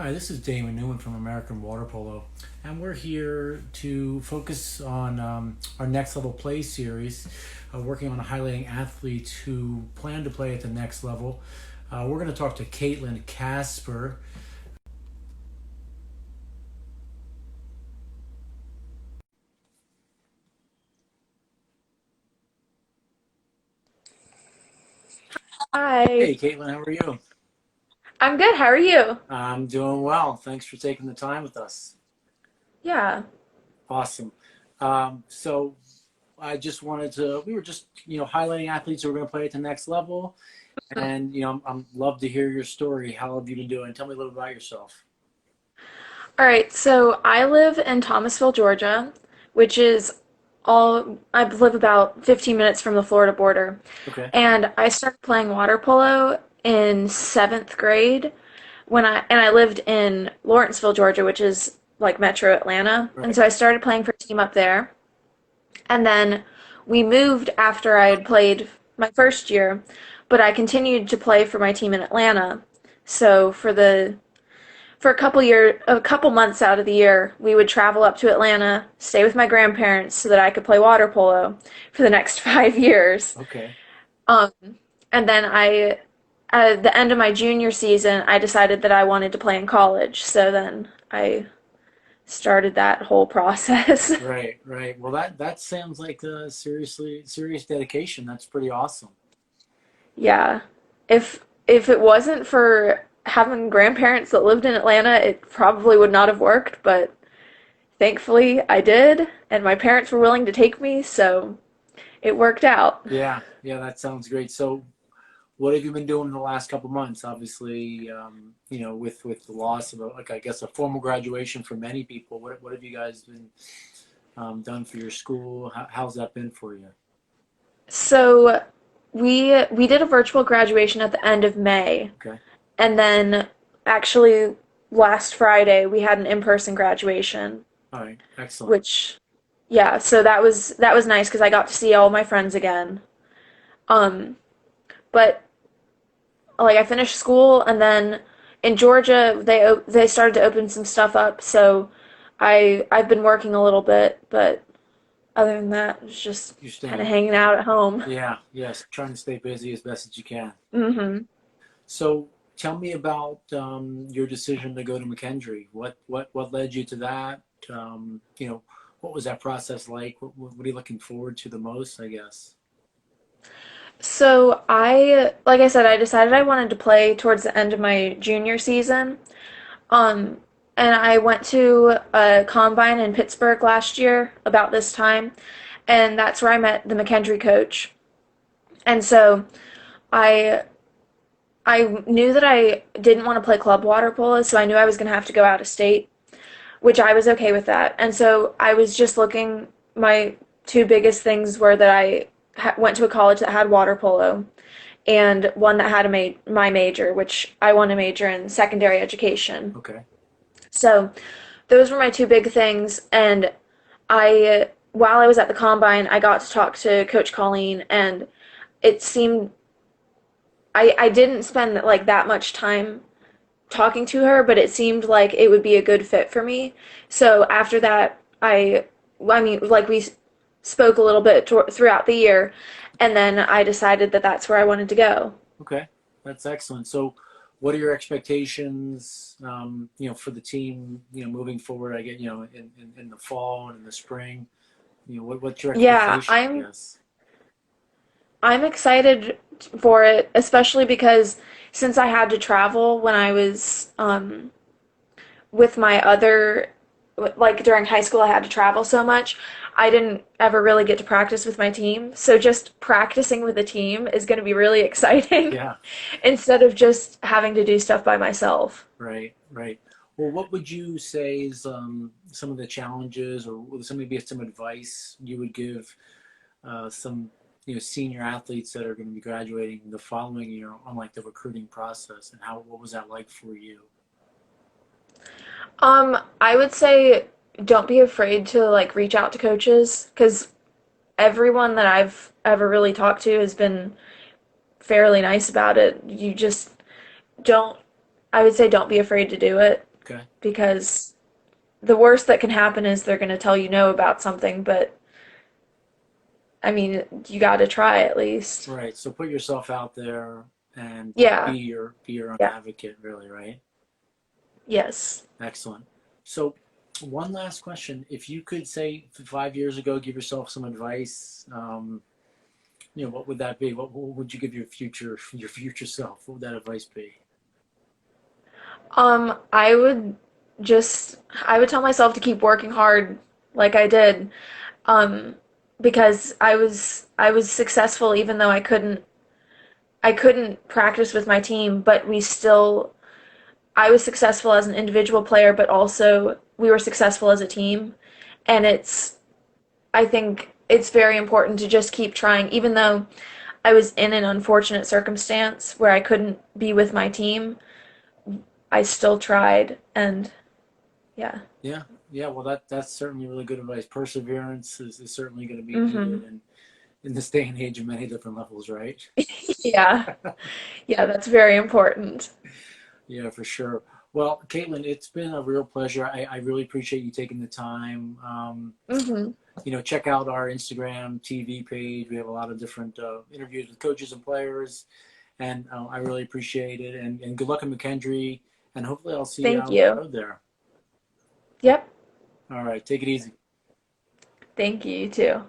Hi, this is Damon Newman from American Water Polo, and we're here to focus on our next level play series, working on highlighting athletes who plan to play at the next level. We're going to talk to Kaitlyn Kasper. Hi. Hey, Kaitlyn, how are you? I'm good. How are you? I'm doing well. Thanks for taking the time with us. Yeah. Awesome. So I just wanted to, we were just, highlighting athletes who are going to play at the next level. And, I'm love to hear your story. How have you been doing? Tell me a little about yourself. All right. So I live in Thomasville, Georgia, which is I live about 15 minutes from the Florida border. Okay. And I started playing water polo in seventh grade and I lived in Lawrenceville, Georgia, which is like Metro Atlanta. And Right. so I started playing for a team up there. And then we moved after I had played my first year, but I continued to play for my team in Atlanta. So for a couple months out of the year, we would travel up to Atlanta, stay with my grandparents so that I could play water polo for the next 5 years. Okay. Um, and then at the end of my junior season, I decided that I wanted to play in college. So then I started that whole process. Right, right. Well, that sounds like a serious dedication. That's pretty awesome. Yeah. If it wasn't for having grandparents that lived in Atlanta, it probably would not have worked, but thankfully I did, and my parents were willing to take me, so it worked out. Yeah, yeah, that sounds great. So, what have you been doing in the last couple months? Obviously, with the loss of like I guess a formal graduation for many people. What have you guys been done for your school? How's that been for you? So we did a virtual graduation at the end of May, Okay. and then actually last Friday we had an in-person graduation, All right. Excellent. which yeah, so that was nice because I got to see all my friends again. Um, but like I finished school and then in Georgia they started to open some stuff up, so I've been working a little bit, but other than that, it's just You're kind of staying. hanging out at home. Yeah. Yes. Trying to stay busy as best as you can. Mhm. So tell me about your decision to go to McKendree. What led you to that? What was that process like? What are you looking forward to the most? I guess. So like I said, I decided I wanted to play towards the end of my junior season. Um, and I went to a combine in Pittsburgh last year about this time, and that's where I met the McKendree coach. And so I I knew that I didn't want to play club water polo, so I knew I was going to have to go out of state, which I was okay with that. And so I was just looking, my two biggest things were that I went to a college that had water polo and one that had my major, which I want to major in secondary education. Okay. So those were my two big things. And while I was at the combine, I got to talk to Coach Colleen, and it seemed I didn't spend like that much time talking to her, but it seemed like it would be a good fit for me. So after that, I mean, like we spoke a little bit throughout the year, and then I decided that that's where I wanted to go. Okay. That's excellent. So, what are your expectations? For the team. Moving forward. I get in the fall and in the spring. What's your Yeah, expectation? I I'm guess. I'm excited for it, especially because since I had to travel when I was with my other like during high school I had to travel so much. I didn't ever really get to practice with my team. So just practicing with a team is going to be really exciting Yeah. instead of just having to do stuff by myself. Right, right. Well, what would you say is some of the challenges, or maybe some advice you would give some senior athletes that are going to be graduating the following year on like the recruiting process, and what was that like for you? I would say don't be afraid to like reach out to coaches because everyone that I've ever really talked to has been fairly nice about it. You just don't, I would say don't be afraid to do it. Okay. because the worst that can happen is they're going to tell you no about something, but I mean, you got to try at least. Right. So put yourself out there and Yeah. be your own Yeah. advocate, really, right? Yes. Excellent. So one last question. If you could say 5 years ago, give yourself some advice, what would that be? What would you give your future self? What would that advice be? I would I would tell myself to keep working hard like I did. Um, because I was successful even though I couldn't practice with my team, but I was successful as an individual player, but also we were successful as a team. And I think it's very important to just keep trying, even though I was in an unfortunate circumstance where I couldn't be with my team. I still tried, and yeah. Yeah, yeah. Well, that's certainly really good advice. Perseverance is certainly going to be needed, Hmm. and in this day and age, of many different levels, right? Yeah. Yeah, that's very important. Yeah, for sure. Well, Kaitlyn, it's been a real pleasure. I really appreciate you taking the time. Hmm. Check out our Instagram TV page. We have a lot of different interviews with coaches and players, and I really appreciate it. And good luck in McKendree, and hopefully I'll see you Thank out on the you. road there. Yep. All right, take it easy. Thank you, you too.